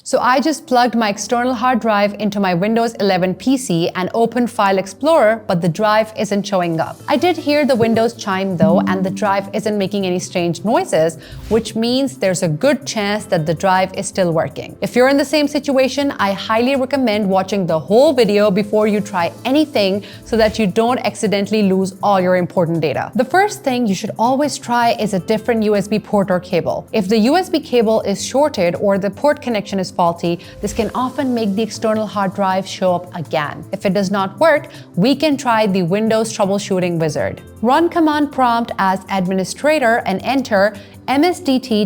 So I just plugged my external hard drive into my Windows 11 PC and opened File Explorer, but the drive isn't showing up. I did hear the Windows chime though, and the drive isn't making any strange noises, which means there's a good chance that the drive is still working. If you're in the same situation, I highly recommend watching the whole video before you try anything so that you don't accidentally lose all your important data. The first thing you should always try is a different USB port or cable. If the USB cable is shorted or the port connection is faulty, this can often make the external hard drive show up again. If it does not work, we can try the Windows Troubleshooting Wizard. Run command prompt as administrator and enter msdt.exeit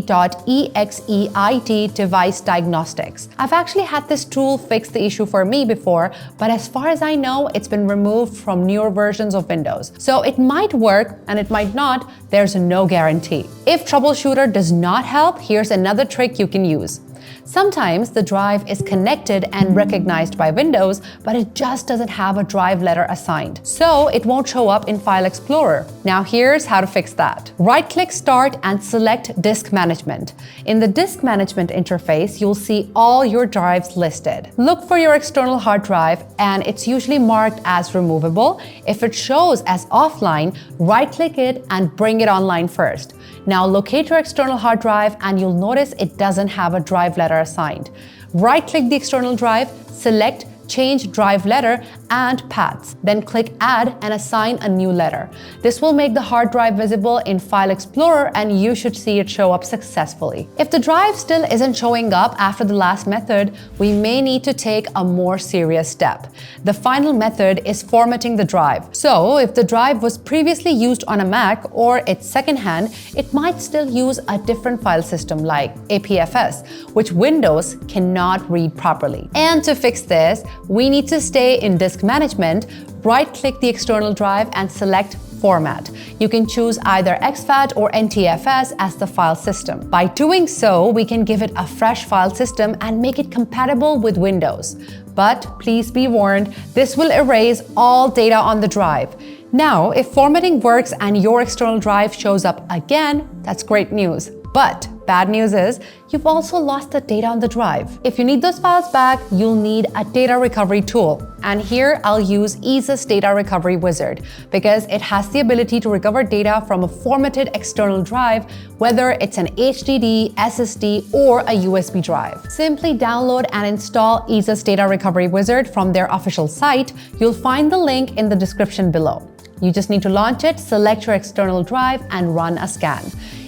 device diagnostics. I've actually had this tool fix the issue for me before, but as far as I know, it's been removed from newer versions of Windows. So it might work and it might not, there's no guarantee. If Troubleshooter does not help, here's another trick you can use. Sometimes the drive is connected and recognized by Windows, but it just doesn't have a drive letter assigned. So it won't show up in File Explorer. Now here's how to fix that. Right-click Start and select Disk Management. In the Disk Management interface, you'll see all your drives listed. Look for your external hard drive and it's usually marked as removable. If it shows as offline, right-click it and bring it online first. Now locate your external hard drive and you'll notice it doesn't have a drive letter assigned. Right-click the external drive, select Change Drive Letter and Paths. Then click Add and assign a new letter. This will make the hard drive visible in File Explorer and you should see it show up successfully. If the drive still isn't showing up after the last method, we may need to take a more serious step. The final method is formatting the drive. So if the drive was previously used on a Mac or it's secondhand, it might still use a different file system like NTFS, which Windows cannot read properly. And to fix this, we need to stay in Disk Management, right-click the external drive and select Format. You can choose either exFAT or NTFS as the file system. By doing so, we can give it a fresh file system and make it compatible with Windows. But please be warned, this will erase all data on the drive. Now, if formatting works and your external drive shows up again, that's great news. But bad news is, you've also lost the data on the drive. If you need those files back, you'll need a data recovery tool. And here I'll use EaseUS Data Recovery Wizard because it has the ability to recover data from a formatted external drive, whether it's an HDD, SSD, or a USB drive. Simply download and install EaseUS Data Recovery Wizard from their official site. You'll find the link in the description below. You just need to launch it, select your external drive, and run a scan.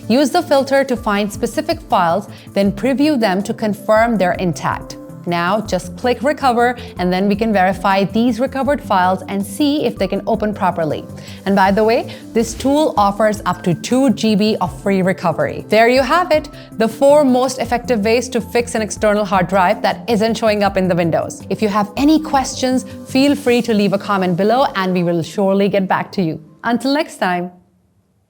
Use the filter to find specific files, then preview them to confirm they're intact. Now just click Recover and then we can verify these recovered files and see if they can open properly. And by the way, this tool offers up to 2 GB of free recovery. There you have it, the 4 most effective ways to fix an external hard drive that isn't showing up in the Windows. If you have any questions, feel free to leave a comment below and we will surely get back to you. Until next time.